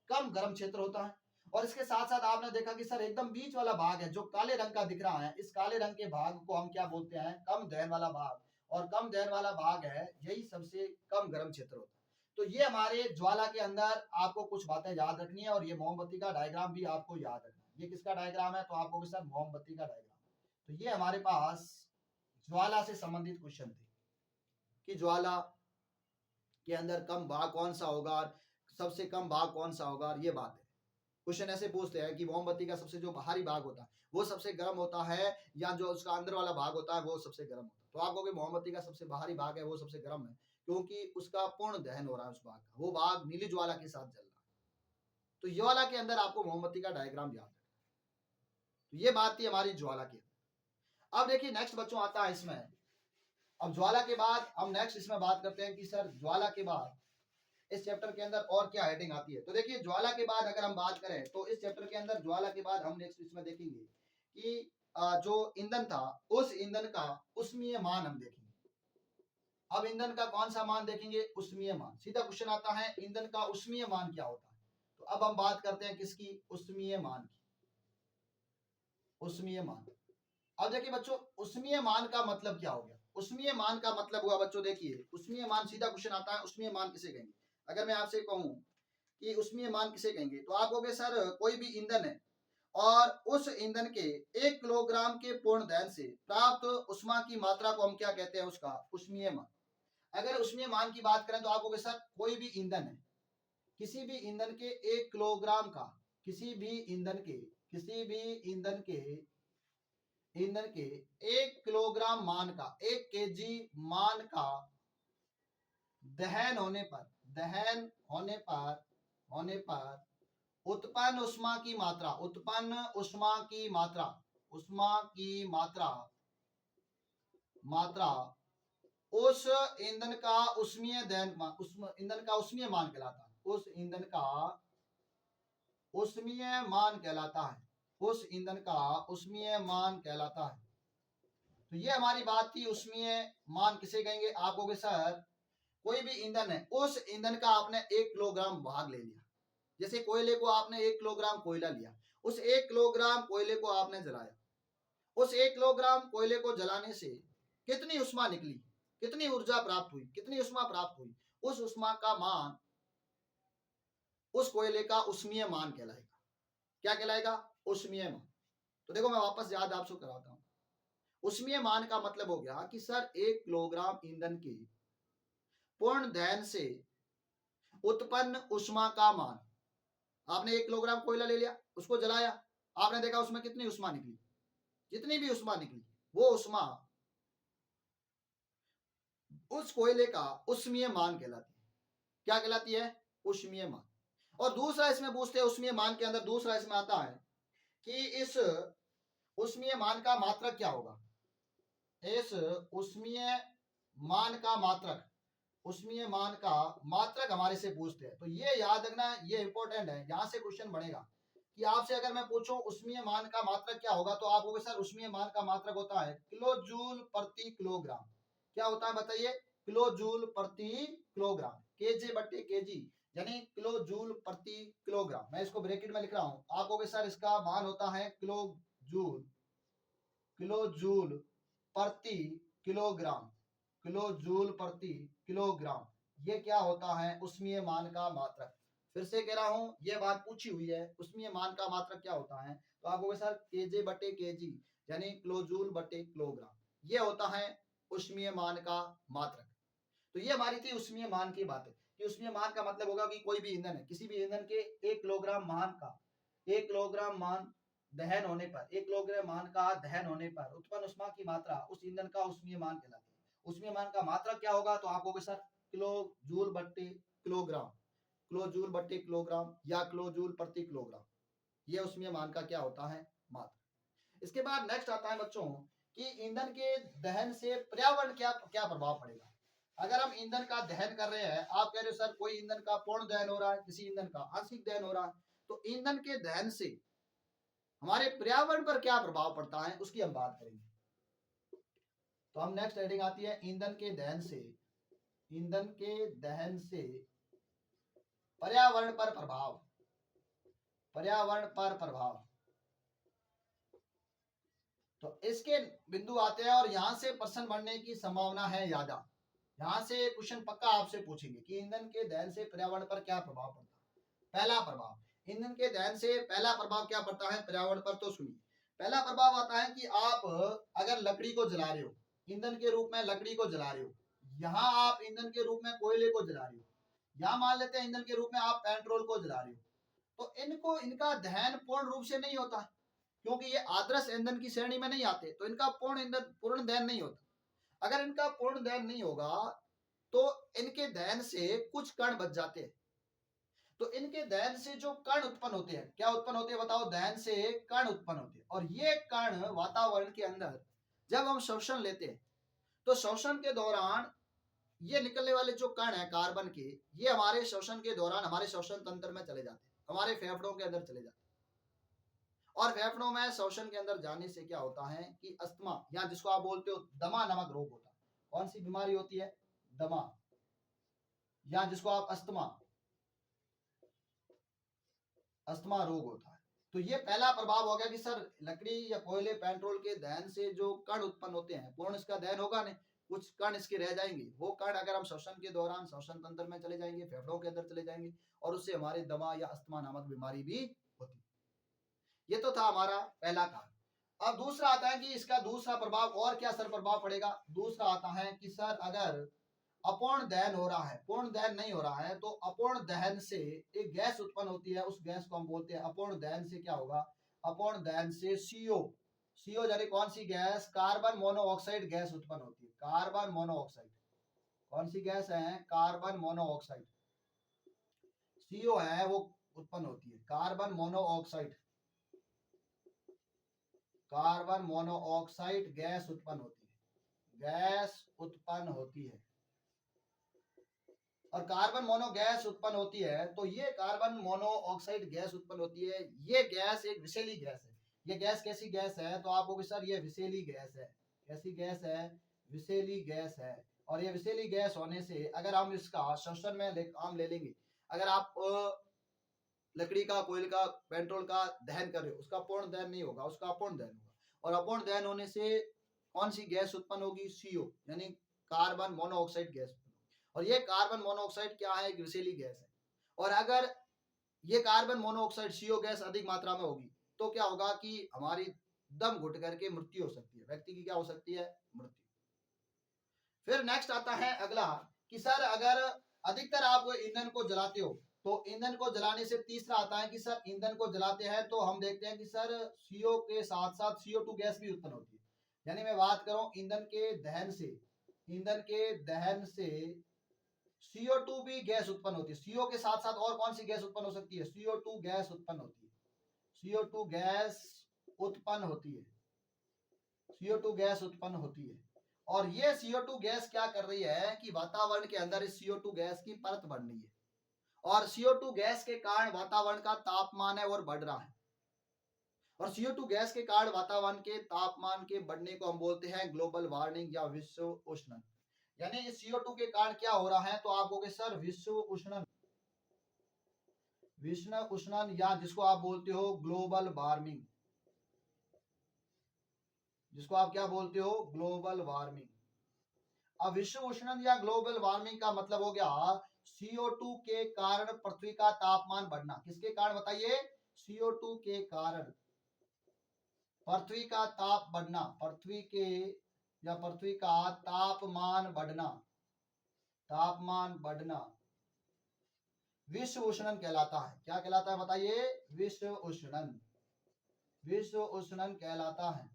[SPEAKER 1] कम गर्म क्षेत्र होता है। और इसके साथ साथ आपने देखा कि सर एकदम बीच वाला भाग है जो काले रंग का दिख रहा है, इस काले रंग के भाग को हम क्या बोलते हैं, कम दहन वाला भाग। और कम दहन वाला भाग है यही सबसे कम गर्म क्षेत्र होता है। तो ये हमारे ज्वाला के अंदर आपको कुछ बातें याद रखनी है, और ये मोमबत्ती का डायग्राम भी आपको याद रखना है। ये किसका डायग्राम है, तो आपको सर मोमबत्ती का डायग्राम। तो ये हमारे पास ज्वाला से संबंधित क्वेश्चन थे कि ज्वाला के अंदर कम भाग कौन सा होगा, सबसे कम भाग कौन सा होगा, ये बात है। क्वेश्चन ऐसे पूछते हैं कि मोमबत्ती का सबसे जो बाहरी भाग होता है वो सबसे गर्म होता है, या जो उसका अंदर वाला भाग होता है वो सबसे गर्म होता है। तो आप कहोगे मोमबत्ती का सबसे बाहरी भाग है वो सबसे गर्म है, क्योंकि उसका पूर्ण दहन हो रहा है उस भाग का, वो भाग नीली ज्वाला के साथ जल रहा है। तो ये वाला के अंदर आपको मोमबत्ती का डायग्राम याद रखना। तो ये बात थी हमारी ज्वाला की। अब देखिए नेक्स्ट बच्चों आता है इसमें, अब ज्वाला के बाद हम नेक्स्ट इसमें बात करते हैं कि सर ज्वाला के बाद इस चैप्टर के अंदर और क्या हेडिंग आती है। तो देखिए ज्वाला के बाद अगर हम बात करें तो इस चैप्टर के अंदर ज्वाला के बाद हम नेक्स्ट इसमें देखेंगे कि जो ईंधन था उस ईंधन का उष्मीय मान हम देखेंगे। अब ईंधन का कौन सा मान देखेंगे, उष्मीय मान। सीधा क्वेश्चन आता है ईंधन का उष्मीय मान क्या होता है। तो अब हम बात करते हैं किसकी, उष्मीय मान की। उष्मीय मान। अब देखिए बच्चों उष्मीय मान का मतलब क्या हो गया। उष्मीय मान का मतलब हुआ बच्चों, देखिए उष्मीय मान, सीधा क्वेश्चन आता है उष्मीय मान किसे कहेंगे। अगर मैं आपसे कहूं कि उष्मीय मान किसे कहेंगे, तो आप कहोगे सर कोई भी ईंधन है और उस ईंधन के 1 किलोग्राम के पूर्ण दहन से प्राप्त उष्मा की मात्रा को हम क्या कहते हैं, उसका उष्मीय मान। अगर उष्मीय मान की बात करें तो आप कहोगे सर कोई भी ईंधन है, किसी भी ईंधन के 1 किलोग्राम का, किसी भी ईंधन के, किसी भी ईंधन के 1 किलोग्राम मान का, 1 केजी मान का दहन होने पर उत्पन्न उष्मा की मात्रा, उत्पन्न उष्मा की मात्रा, उष्मा की मात्रा उस ईंधन का उष्मीय दहन ईंधन का उष्मीय मान कहलाता है। उस ईंधन का उष्मीय मान कहलाता है। उस ईंधन का उष्मीय मान कहलाता है। तो ये हमारी बात थी, उष्मीय मान किसे कहेंगे। आप कहोगे सर कोई भी ईंधन है, उस ईंधन का आपने 1 किलोग्राम भाग ले लिया। जैसे कोयले को आपने 1 किलोग्राम कोयला लिया, उस 1 किलोग्राम कोयले को आपने जलाया। उस 1 किलोग्राम कोयले को जलाने से कितनी उष्मा निकली, कितनी ऊर्जा प्राप्त हुई, कितनी उष्मा प्राप्त हुई, उस उष्मा का मान उस कोयले का उष्मीय मान कहलाएगा। क्या कहलाएगा? उष्मीय मान। तो देखो मैं वापस याद आपसे कराता हूं। उष्मीय मान का मतलब हो गया कि सर 1 किलोग्राम ईंधन के पूर्ण दहन से उत्पन्न उष्मा का मान। आपने 1 किलोग्राम कोयला ले लिया, उसको जलाया, आपने देखा उसमें कितनी उष्मा निकली, जितनी भी उष्मा निकली वो उष्मा उस कोयले का उष्मीय मान कहलाती है। क्या कहलाती है? उष्मीय मान। और दूसरा इसमें पूछते हैं, उष्मीय मान के अंदर दूसरा इसमें आता है कि इस उष्मीय मान का मात्रक क्या होगा। इस उष्मीय मान का मात्रक, उष्मीय मान का मात्रक हमारे से पूछते हैं। तो ये याद रखना, ये इंपॉर्टेंट है, यहां से क्वेश्चन बनेगा कि आपसे अगर मैं पूछूं उष्मीय मान का मात्रक क्या होगा, तो आप कहोगे सर उष्मीय मान का मात्रक होता है किलो जूल प्रति किलोग्राम। क्या होता है बताइए? किलो जूल प्रति किलोग्राम, केजे बट्टे केजी, यानी किलो जूल प्रति किलोग्राम। मैं इसको ब्रैकेट में लिख रहा हूं। आप कहोगे सर इसका मान होता है किलो जूल प्रति किलोग्राम, किलो जूल प्रति किलोग्राम। ये क्या होता है? उष्मीय मान का मात्रक। फिर से कह रहा हूं, ये बात पूछी हुई है, उष्मीय मान का मात्रक क्या होता है। तो आप कहोगे सर केजे बटे केजी, यानी किलो जूल बटे किलोग्राम। ये होता है उष्मीय मान का मात्रक। तो ये हमारी थी उष्मीय मान की बात है कि उष्मीय मान का मतलब होगा कि कोई भी ईंधन है, किसी भी ईंधन के 1 किलोग्राम मान का 1 किलोग्राम मान दहन होने पर, 1 किलोग्राम मान का दहन होने पर उत्पन्न उष्मा की मात्रा उस ईंधन का उष्मीय मान कहलाती है। उष्मीय मान का मात्रा क्या होगा? तो आप कहोगे सर किलो जूल बट्टे किलोग्राम, किलो जूल बट्टे किलोग्राम या किलो जूल प्रति किलोग्राम। ये उष्मीय मान का क्या होता है? मात्रा। इसके बाद नेक्स्ट आता है बच्चों कि ईंधन के दहन से पर्यावरण क्या क्या प्रभाव पड़ेगा। अगर हम ईंधन का दहन कर रहे हैं, आप कह रहे हो सर कोई ईंधन का पूर्ण दहन हो रहा है, किसी ईंधन का आंशिक दहन हो रहा है, तो ईंधन के दहन से हमारे पर्यावरण पर क्या प्रभाव पड़ता है उसकी हम बात करेंगे। तो हम नेक्स्ट हेडिंग आती है ईंधन के दहन से, ईंधन के दहन से पर्यावरण पर प्रभाव, पर्यावरण पर प्रभाव। तो इसके बिंदु आते हैं और यहां से प्रश्न बनने की संभावना है ज्यादा। यहां से क्वेश्चन पक्का आपसे पूछेंगे कि ईंधन के दहन से पर्यावरण पर क्या प्रभाव पड़ता है। पहला प्रभाव, ईंधन के दहन से पहला प्रभाव क्या पड़ता है पर्यावरण पर, तो सुनिए। पहला प्रभाव आता है कि आप अगर लकड़ी को जला रहे हो, ईंधन के रूप में लकड़ी को जला रहे हो, यहाँ आप ईंधन के रूप में कोयले को जला रहे हो, यहाँ मान लेते हैं ईंधन के रूप में आप पेट्रोल को जला रहे हो, तो इनको इनका दहन पूर्ण रूप से नहीं होता क्योंकि ये आदर्श ईंधन की श्रेणी में नहीं आते, तो इनका पूर्ण दहन नहीं होता। अगर इनका पूर्ण दहन नहीं होगा तो इनके दहन से कुछ कण बच जाते हैं। तो इनके दहन से जो कण उत्पन्न होते हैं, क्या उत्पन्न होते हैं बताओ? दहन से कण उत्पन्न होते हैं। और ये कण वातावरण के अंदर जब हम श्वसन लेते हैं तो श्वसन के दौरान ये निकलने वाले जो कण है कार्बन के, ये हमारे श्वसन के दौरान हमारे श्वसन तंत्र में चले जाते हैं, हमारे फेफड़ों के अंदर चले जाते हैं। और फेफड़ों में श्वसन के अंदर जाने से क्या होता है कि अस्थमा, या जिसको आप बोलते हो दमा नामक रोग होता है। कौन सी बीमारी होती है? दमा, या जिसको आप अस्थमा रोग होता है। तो ये पहला प्रभाव हो गया कि सर लकड़ी या कोयले पेट्रोल के दहन से जो कण उत्पन्न होते हैं, पूर्ण इसका दहन होगा नहीं, कुछ कण इसके रह जाएंगे। वो कण अगर हम श्वसन के दौरान श्वसन तंत्र में चले जाएंगे, फेफड़ों के अंदर चले जाएंगे, और उससे हमारे दमा या अस्थमा नामक बीमारी भी होती है। ये तो था हमारा पहला कारण। अब दूसरा आता है कि इसका दूसरा प्रभाव और क्या सर प्रभाव पड़ेगा। दूसरा आता है कि सर अगर अपूर्ण दहन हो रहा है, पूर्ण दहन नहीं हो रहा है, तो अपूर्ण दहन से एक गैस उत्पन्न होती है, उस गैस को हम बोलते हैं अपूर्ण दहन से क्या होगा? अपूर्ण दहन से सीओ, सीओ यानी कौन सी गैस? कार्बन मोनोऑक्साइड गैस उत्पन्न होती है। कार्बन मोनोऑक्साइड, कौन सी गैस है? कार्बन मोनोऑक्साइड, सीओ है वो उत्पन्न होती है। Carbon monoxide, carbon monoxide gas उत्पन्न होती है। गैस उत्पन्न होती है और कार्बन मोनो गैस उत्पन्न होती है, तो ये कार्बन मोनोऑक्साइड गैस उत्पन्न होती है। ये गैस एक विषैली गैस है। ये गैस कैसी गैस है, तो आप कहोगे सर ये विषैली गैस है। कैसी गैस है? विषैली गैस है। और ये विषैली गैस होने से अगर हम इसका श्वसन में हम ले लेंगे, अगर आप लकड़ी का, कोयल का, पेट्रोल का दहन कर रहे हो, उसका पूर्ण दहन नहीं होगा, उसका अपूर्ण दहन होगा। और अपूर्ण दहन होने से कौन सी गैस उत्पन्न होगी? CO, यानी कार्बन मोनोऑक्साइड गैस। और ये कार्बन मोनोऑक्साइड क्या है? एक विषैली गैस है। और अगर ये कार्बन मोनोऑक्साइड CO गैस अधिक मात्रा में होगी तो क्या होगा कि हमारी दम घुट करके मृत्यु हो सकती है। व्यक्ति की क्या हो सकती है? मृत्यु। फिर नेक्स्ट आता है अगला कि सर अगर अधिकतर आप ईंधन को जलाते हो, तो ईंधन को जलाने से तीसरा आता है कि सर ईंधन को जलाते हैं तो हम देखते हैं कि सर CO के साथ साथ CO2 गैस भी उत्पन्न होती है। यानी मैं बात करूं ईंधन के दहन से, ईंधन के दहन से CO2 भी गैस उत्पन्न होती है। CO के साथ साथ और कौन सी गैस उत्पन्न हो सकती है? CO2 गैस उत्पन्न होती है। CO2 गैस उत्पन्न होती है। CO2 गैस उत्पन्न होती है। और ये CO2 गैस क्या कर रही है कि वातावरण के अंदर इस CO2 गैस की परत बढ़ रही है। और CO2 गैस के कारण वातावरण का तापमान है और बढ़ रहा है। और CO2 गैस के कारण वातावरण के तापमान के बढ़ने को हम बोलते हैं ग्लोबल वार्मिंग या विश्व उष्णन। यानी इस CO2 के कारण क्या हो रहा है, तो आप कहोगे सर विश्व उष्णन, विश्व उष्णन या जिसको आप बोलते हो ग्लोबल वार्मिंग, जिसको आप क्या बोलते हो? Global warming. अब विश्व उष्णन या ग्लोबल वार्मिंग का मतलब हो गया CO2 के कारण पृथ्वी का तापमान बढ़ना। किसके कारण बताइए? CO2 के कारण पृथ्वी का ताप बढ़ना, पृथ्वी के या पृथ्वी का तापमान बढ़ना, तापमान बढ़ना विश्व उष्णन कहलाता है। क्या कहलाता है बताइए? विश्व उष्णन, विश्व उष्णन कहलाता है।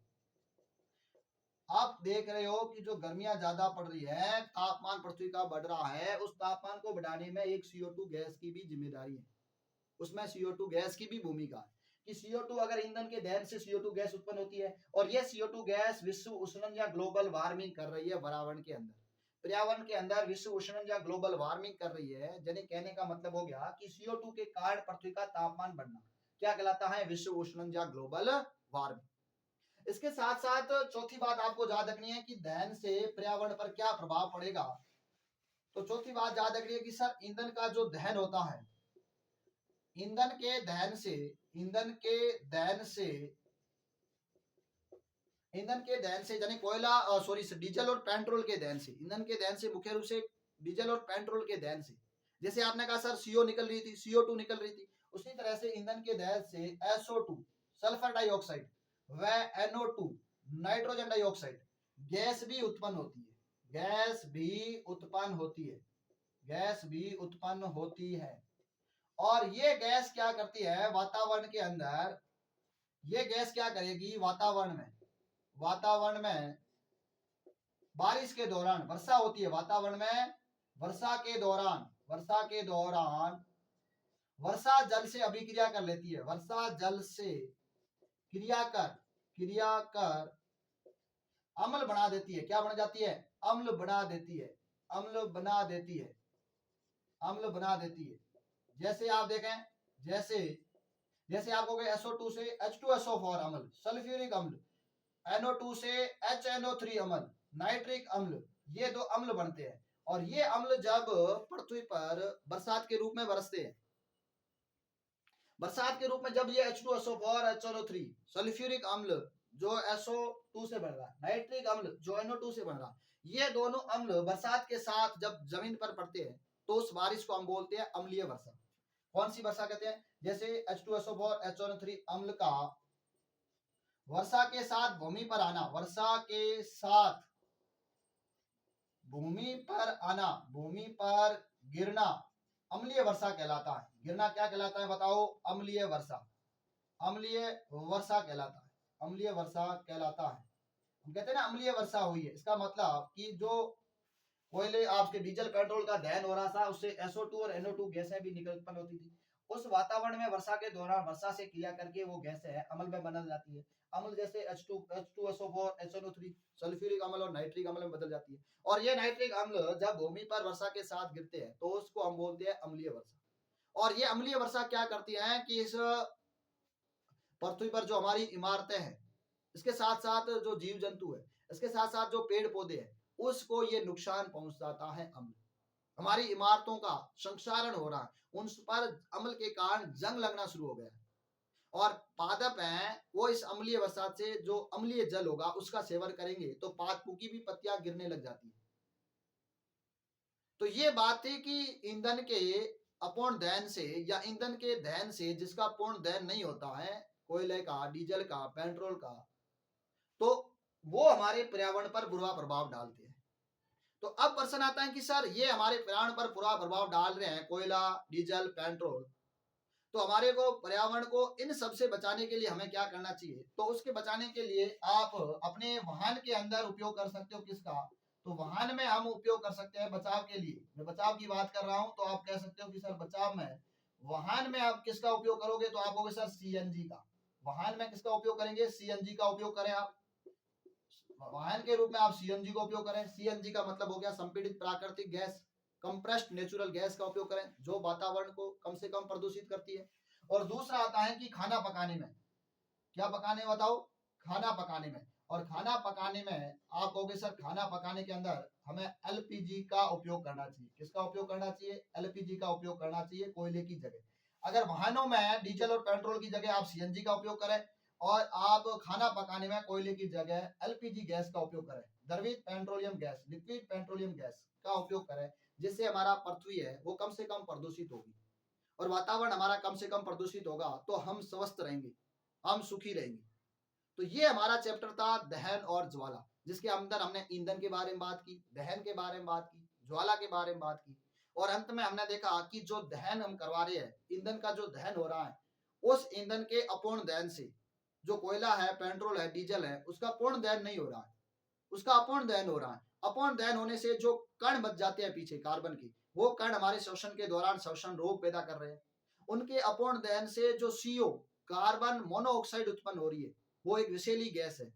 [SPEAKER 1] आप देख रहे हो कि जो गर्मियां ज्यादा पड़ रही है, तापमान पृथ्वी का बढ़ रहा है, उस तापमान को बढ़ाने में एक CO2 गैस की भी जिम्मेदारी है। उसमें CO2 गैस की भी भूमिका है कि CO2 अगर ईंधन के दहन से CO2 गैस उत्पन्न होती है और यह CO2 गैस विश्व उष्णन या ग्लोबल वार्मिंग कर रही है पर्यावरण के अंदर, पर्यावरण के अंदर विश्व उष्णन या ग्लोबल वार्मिंग कर रही है। यानी कहने का मतलब हो गया कि CO2 के कारण पृथ्वी का तापमान बढ़ना क्या कहलाता है? विश्व उष्णन या ग्लोबल वार्मिंग। इसके साथ साथ चौथी बात आपको याद रखनी है कि दहन से पर्यावरण पर क्या प्रभाव पड़ेगा। तो चौथी बात याद रखनी है कि सर ईंधन का जो दहन होता है, ईंधन के दहन से, ईंधन के दहन से, ईंधन के दहन से यानी कोयला सॉरी डीजल और पेट्रोल के दहन से, ईंधन के दहन से मुख्य रूप से डीजल और पेट्रोल के दहन से, जैसे आपने कहा सर CO निकल रही थी, CO2 निकल रही थी, उसी तरह से ईंधन के दहन से SO2 सल्फर डाइऑक्साइड व NO2 नाइट्रोजन डाइऑक्साइड गैस भी उत्पन्न होती है। गैस भी उत्पन्न होती है, गैस भी उत्पन्न होती है। और ये गैस क्या करती है वातावरण के अंदर? ये गैस क्या करेगी वातावरण में? वातावरण में बारिश के दौरान, वर्षा होती है वातावरण में, वर्षा के दौरान, वर्षा के दौरान वर्षा जल से अभिक्रिया कर लेती है। वर्षा जल से क्रिया कर अम्ल बना देती है। क्या बन जाती है? अम्ल बना देती है, अम्ल बना देती है, अम्ल बना देती है। जैसे आप देखें, जैसे जैसे आप कहोगे SO2 से H2SO4 अम्ल, सल्फ्यूरिक अम्ल, NO2 से HNO3 अम्ल, नाइट्रिक अम्ल, ये दो अम्ल बनते हैं। और ये अम्ल जब पृथ्वी पर बरसात के रूप में बरसते हैं, बरसात के रूप में जब ये H2SO4 HNO3 सल्फ्यूरिक अम्ल जो SO2 से बन रहा है, नाइट्रिक अम्ल जो NO2 से बन रहा है, ये दोनों अम्ल बरसात के साथ जब जमीन पर पड़ते हैं तो उस बारिश को हम बोलते हैं अम्लीय वर्षा। कौन सी वर्षा कहते हैं? जैसे H2SO4 HNO3 अम्ल का वर्षा के साथ भूमि पर आना, वर्षा के साथ भूमि पर आना, भूमि पर गिरना अम्लीय वर्षा कहलाता है। गिरना क्या कहलाता है बताओ? अम्लीय वर्षा, अम्लीय वर्षा कहलाता है, अम्लीय वर्षा कहलाता है। हम कहते हैं ना अम्लीय वर्षा हुई है, इसका मतलब कि जो कोयले आपके डीजल पेट्रोल का दहन हो रहा था उससे SO2 और NO2 गैसें भी निकल उत्पन्न होती थी, उस वातावरण में वर्षा के दौरान वर्षा से क्रिया करके वो गैस है अम्ल में बदल जाती है। अम्ल जैसे H2SO4, HNO3 सल्फ्यूरिक अम्ल और नाइट्रिक अम्ल में बदल जाती है। और ये नाइट्रिक अम्ल जब भूमि पर वर्षा के साथ गिरते हैं तो उसको हम बोलते हैं अम्लीय वर्षा। और ये अम्लीय वर्षा क्या करती है कि इस पृथ्वी पर जो हमारी इमारतें हैं, इसके साथ साथ जो जीव जंतु है, इसके साथ साथ जो पेड़ पौधे हैं, उसको ये नुकसान पहुंचाता है अम्ल। हमारी इमारतों का संक्षारण हो रहा है, उन पर अम्ल के कारण जंग लगना शुरू हो गया है। और पादप हैं वो इस अम्लीय वर्षा से जो अम्लीय जल होगा उसका सेवन करेंगे तो पादपों की भी पत्तियां गिरने लग जाती है। तो ये बात थी कि ईंधन के अपूर्ण दहन से या ईंधन के दहन से जिसका पूर्ण दहन नहीं होता है, कोयले का, डीजल का, पेट्रोल का, तो वो हमारे पर्यावरण पर बुरा प्रभाव डालते हैं। तो अब प्रश्न आता है कि सर ये हमारे पर्यावरण पर बुरा प्रभाव डाल रहे हैं, कोयला, डीजल, पेट्रोल, तो हमारे को पर्यावरण को इन सब से बचाने के लिए हमें क्या करना चाहिए? तो उसके बचाने के लिए आप अपने वाहन के अंदर उपयोग कर सकते हो किसका? तो वाहन में हम उपयोग कर सकते हैं बचाव के लिए। मैं बचाव की बात कर रहा हूं तो आप कह सकते हो कि सर बचाव में वाहन में आप किसका उपयोग करोगे? तो आप कहोगे सर सीएनजी का। वाहन में किसका उपयोग करेंगे? सीएनजी का उपयोग करें आप। वाहन के रूप में आप सीएनजी का उपयोग करें। सीएनजी का मतलब हो गया संपीड़ित प्राकृतिक गैस, कंप्रेस्ड नेचुरल गैस का उपयोग करें जो वातावरण को कम से कम प्रदूषित करती है। और दूसरा आता है कि खाना पकाने में, क्या पकाने बताओ? खाना पकाने में। और खाना पकाने में आप कहोगे सर खाना पकाने के अंदर हमें एलपीजी का उपयोग करना चाहिए। किसका उपयोग करना चाहिए? एलपीजी का उपयोग करना चाहिए कोयले की जगह। अगर वाहनों में डीजल और पेट्रोल की जगह आप सीएनजी का उपयोग करें और आप खाना पकाने में कोयले की जगह एलपीजी गैस का उपयोग करें, द्रवित petroleum gas, liquid petroleum gas का उपयोग करें, जिससे हमारा पृथ्वी है वो कम से कम प्रदूषित होगी और वातावरण हमारा कम से कम प्रदूषित होगा तो हम स्वस्थ रहेंगे, हम सुखी रहेंगे। तो ये हमारा चैप्टर था दहन और ज्वाला, जिसके अंदर हमने ईंधन के बारे में बात की, दहन के बारे में बात की, ज्वाला के बारे में बात की और अंत में हमने देखा कि जो दहन हम करवा रहे हैं, ईंधन का जो दहन हो रहा है, उस ईंधन के अपूर्ण दहन से जो कोयला है, पेट्रोल है, डीजल है, उसका पूर्ण दहन नहीं हो रहा है, उसका अपूर्ण दहन हो रहा है। अपूर्ण दहन होने से जो कण बच जाते हैं पीछे कार्बन के, वो कण हमारे श्वसन के दौरान श्वसन रोग पैदा कर रहे हैं। उनके अपूर्ण दहन से जो सीओ कार्बन मोनोऑक्साइड उत्पन्न हो रही है, वो एक विषैली गैस है।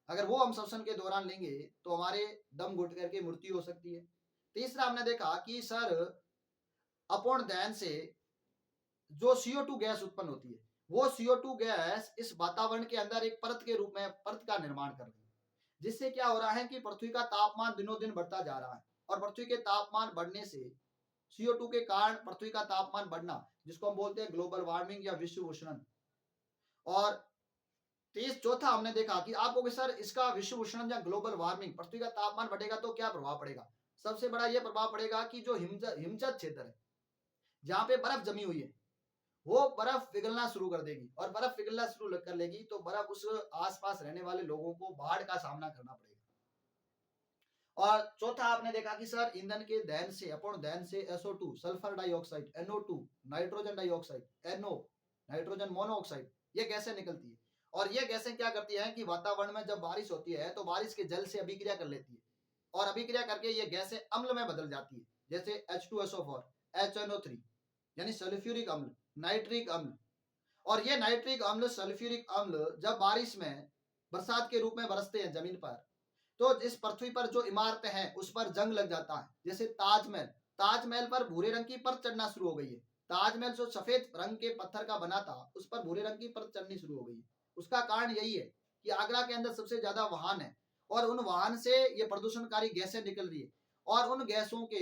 [SPEAKER 1] अगर वो हम श्वसन के दौरान लेंगे तो हमारे दम घुट करके मृत्यु हो सकती है। तीसरा हमने देखा कि सर अपूर्ण दहन से जो CO2 गैस उत्पन्न होती है, वो CO2 गैस इस वातावरण के अंदर एक परत के रूप में परत का निर्माण कर रही है, जिससे क्या हो रहा है कि पृथ्वी का तापमान दिनों दिन बढ़ता जा रहा है और पृथ्वी के तापमान बढ़ने से CO2 के कारण पृथ्वी का तापमान बढ़ना, जिसको हम बोलते हैं ग्लोबल वार्मिंग या विश्व उष्णन। और तीस चौथा हमने देखा कि आप कहोगे सर इसका विश्व उष्णन या ग्लोबल वार्मिंग, पृथ्वी का तापमान बढ़ेगा तो क्या प्रभाव पड़ेगा? सबसे बड़ा यह प्रभाव पड़ेगा कि जो हिमजत क्षेत्र है, जहां पे बर्फ जमी हुई है, वो बर्फ पिघलना शुरू कर देगी और बर्फ पिघलना शुरू कर लेगी तो बर्फ उस आसपास रहने वाले लोगों को बाढ़ का सामना करना पड़ेगा। और चौथा आपने देखा कि सर ईंधन के दहन से, अपूर्ण दहन से SO2 sulphur dioxide, NO2 nitrogen dioxide, NO nitrogen monoxide, ये गैसें निकलती है। और ये गैसें क्या करती हैं कि वातावरण में जब बारिश होती है तो बारिश के जल से अभिक्रिया कर लेती है और अभिक्रिया करके ये गैसें अम्ल में बदल जाती है, जैसे H2SO4, HNO3 यानी सल्फ्यूरिक अम्ल, नाइट्रिक अम्ल। और ये नाइट्रिक अम्ल, सल्फ्यूरिक अम्ल जब बारिश में बरसात के रूप में बरसते हैं जमीन पर, तो इस पृथ्वी पर जो इमारतें हैं उस पर जंग लग जाता है। जैसे ताजमहल, ताजमहल पर भूरे रंग की परत चढ़ना शुरू हो गई है। ताजमहल जो सफेद रंग के पत्थर का बना था उस पर भूरे रंग की परत चढ़नी शुरू हो गई है। उसका कारण यही है कि आगरा के अंदर सबसे ज्यादा वाहन है और उन वाहन से ये प्रदूषणकारी गैसें निकल रही है और उन गैसों के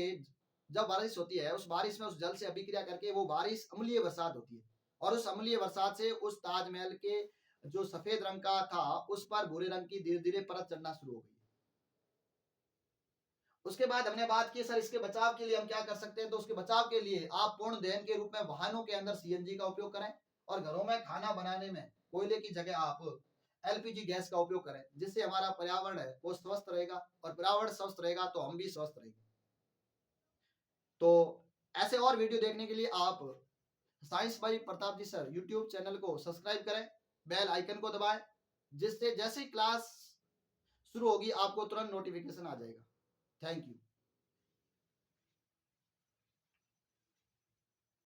[SPEAKER 1] जब बारिश होती है उस बारिश में उस जल से अभिक्रिया करके वो बारिश अम्लीय बरसात होती है और उस अम्लीय बरसात से उस ताजमहल के जो सफेद रंग का था उस पर भूरे रंग की धीरे धीरे परत चढ़ना शुरू हो गई। उसके बाद हमने बात की सर इसके बचाव के लिए हम क्या कर सकते हैं? तो उसके बचाव के लिए आप पूर्ण दहन के रूप में वाहनों के अंदर सीएनजी का उपयोग करें और घरों में खाना बनाने में कोयले की जगह आप एलपीजी गैस का उपयोग करें, जिससे हमारा पर्यावरण है वो स्वस्थ रहेगा और पर्यावरण स्वस्थ रहेगा तो हम भी स्वस्थ रहेंगे। तो ऐसे और वीडियो देखने के लिए आप science by Pratap ji sir YouTube channel को सब्सक्राइब करें, बेल आइकन को दबाएं, जिससे जैसे क्लास शुरू होगी आपको तुरंत नोटिफिकेशन आ जाएगा। Thank you.